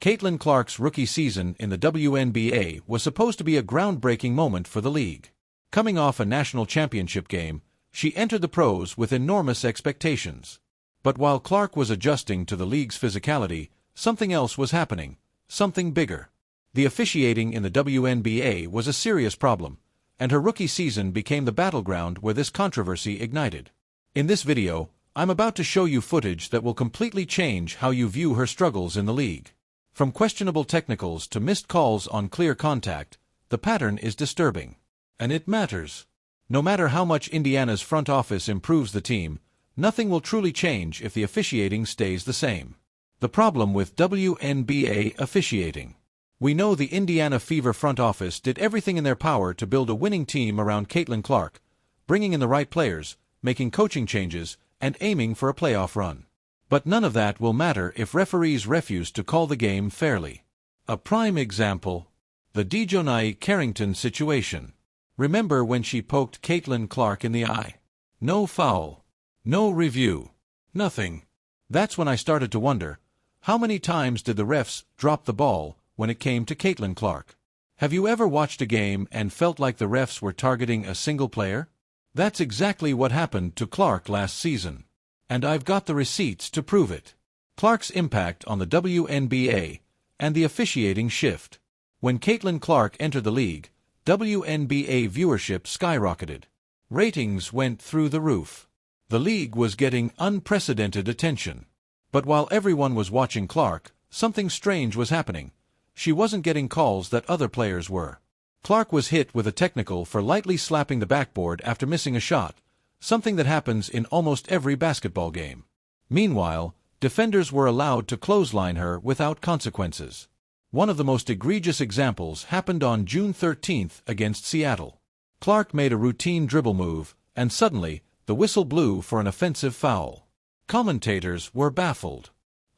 Caitlin Clark's rookie season in the WNBA was supposed to be a groundbreaking moment for the league. Coming off a national championship game, she entered the pros with enormous expectations. But while Clark was adjusting to the league's physicality, something else was happening, something bigger. The officiating in the WNBA was a serious problem, and her rookie season became the battleground where this controversy ignited. In this video, I'm about to show you footage that will completely change how you view her struggles in the league. From questionable technicals to missed calls on clear contact, the pattern is disturbing. And it matters. No matter how much Indiana's front office improves the team, nothing will truly change if the officiating stays the same. The problem with WNBA officiating. We know the Indiana Fever front office did everything in their power to build a winning team around Caitlin Clark, bringing in the right players, making coaching changes, and aiming for a playoff run. But none of that will matter if referees refuse to call the game fairly. A prime example: the Dejounte Carrington situation. Remember when she poked Caitlin Clark in the eye? No foul. No review. Nothing. That's when I started to wonder, how many times did the refs drop the ball when it came to Caitlin Clark? Have you ever watched a game and felt like the refs were targeting a single player? That's exactly what happened to Clark last season. And I've got the receipts to prove it. Clark's impact on the WNBA and the officiating shift. When Caitlin Clark entered the league, WNBA viewership skyrocketed. Ratings went through the roof. The league was getting unprecedented attention. But while everyone was watching Clark, something strange was happening. She wasn't getting calls that other players were. Clark was hit with a technical for lightly slapping the backboard after missing a shot, something that happens in almost every basketball game. Meanwhile, defenders were allowed to clothesline her without consequences. One of the most egregious examples happened on June 13th against Seattle. Clark made a routine dribble move, and suddenly, the whistle blew for an offensive foul. Commentators were baffled.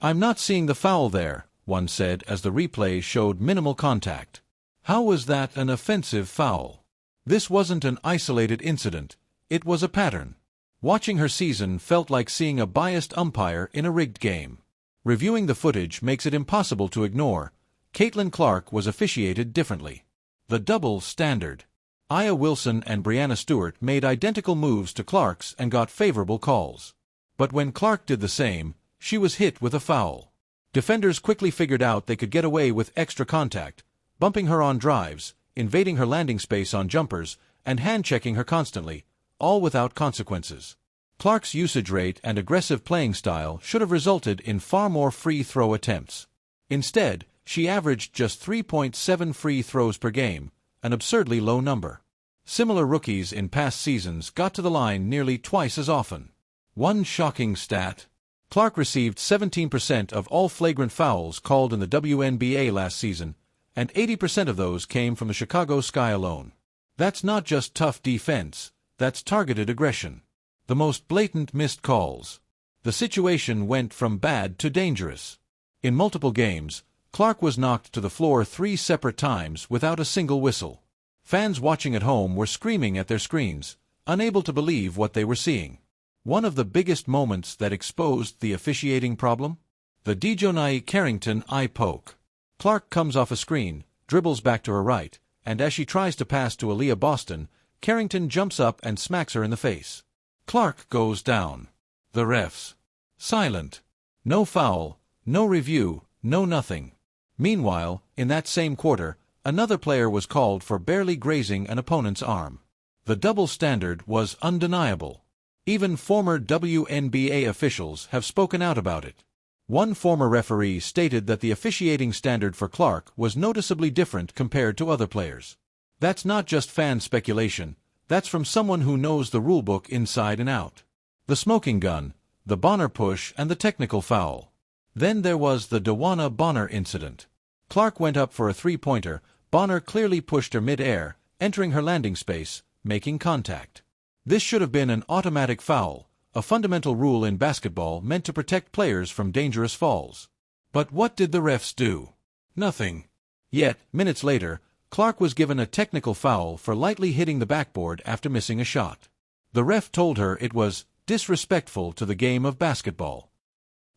"I'm not seeing the foul there," one said as the replay showed minimal contact. How was that an offensive foul? This wasn't an isolated incident. It was a pattern. Watching her season felt like seeing a biased umpire in a rigged game. Reviewing the footage makes it impossible to ignore. Caitlin Clark was officiated differently. The double standard. Aya Wilson and Brianna Stewart made identical moves to Clark's and got favorable calls. But when Clark did the same, she was hit with a foul. Defenders quickly figured out they could get away with extra contact, bumping her on drives, invading her landing space on jumpers, and hand-checking her constantly, all without consequences. Clark's usage rate and aggressive playing style should have resulted in far more free throw attempts. Instead, she averaged just 3.7 free throws per game, an absurdly low number. Similar rookies in past seasons got to the line nearly twice as often. One shocking stat: Clark received 17% of all flagrant fouls called in the WNBA last season, and 80% of those came from the Chicago Sky alone. That's not just tough defense. That's targeted aggression. The most blatant missed calls. The situation went from bad to dangerous. In multiple games, Clark was knocked to the floor 3 separate times without a single whistle. Fans watching at home were screaming at their screens, unable to believe what they were seeing. One of the biggest moments that exposed the officiating problem? The Dejounte Carrington eye poke. Clark comes off a screen, dribbles back to her right, and as she tries to pass to Aaliyah Boston, Carrington jumps up and smacks her in the face. Clark goes down. The refs. Silent. No foul, no review, no nothing. Meanwhile, in that same quarter, another player was called for barely grazing an opponent's arm. The double standard was undeniable. Even former WNBA officials have spoken out about it. One former referee stated that the officiating standard for Clark was noticeably different compared to other players. That's not just fan speculation, that's from someone who knows the rulebook inside and out. The smoking gun, the Bonner push, and the technical foul. Then there was the DeWanna Bonner incident. Clark went up for a three-pointer. Bonner clearly pushed her mid-air, entering her landing space, making contact. This should have been an automatic foul, a fundamental rule in basketball meant to protect players from dangerous falls. But what did the refs do? Nothing. Yet, minutes later, Clark was given a technical foul for lightly hitting the backboard after missing a shot. The ref told her it was disrespectful to the game of basketball.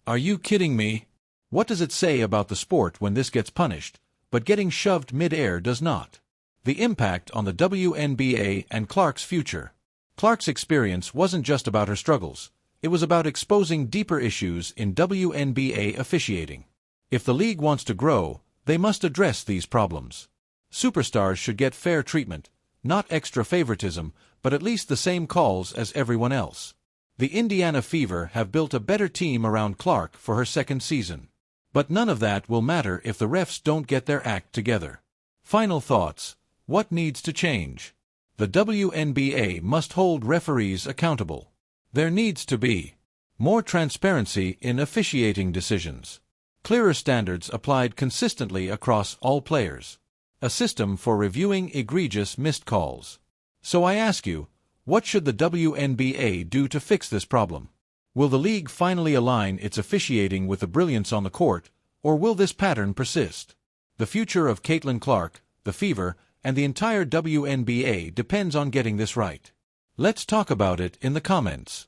Are you kidding me? What does it say about the sport when this gets punished, but getting shoved mid-air does not? The impact on the WNBA and Clark's future. Clark's experience wasn't just about her struggles. It was about exposing deeper issues in WNBA officiating. If the league wants to grow, they must address these problems. Superstars should get fair treatment, not extra favoritism, but at least the same calls as everyone else. The Indiana Fever have built a better team around Clark for her second season. But none of that will matter if the refs don't get their act together. Final thoughts. What needs to change? The WNBA must hold referees accountable. There needs to be more transparency in officiating decisions. Clearer standards applied consistently across all players. A system for reviewing egregious missed calls. So I ask you, what should the WNBA do to fix this problem? Will the league finally align its officiating with the brilliance on the court, or will this pattern persist? The future of Caitlin Clark, the Fever, and the entire WNBA depends on getting this right. Let's talk about it in the comments.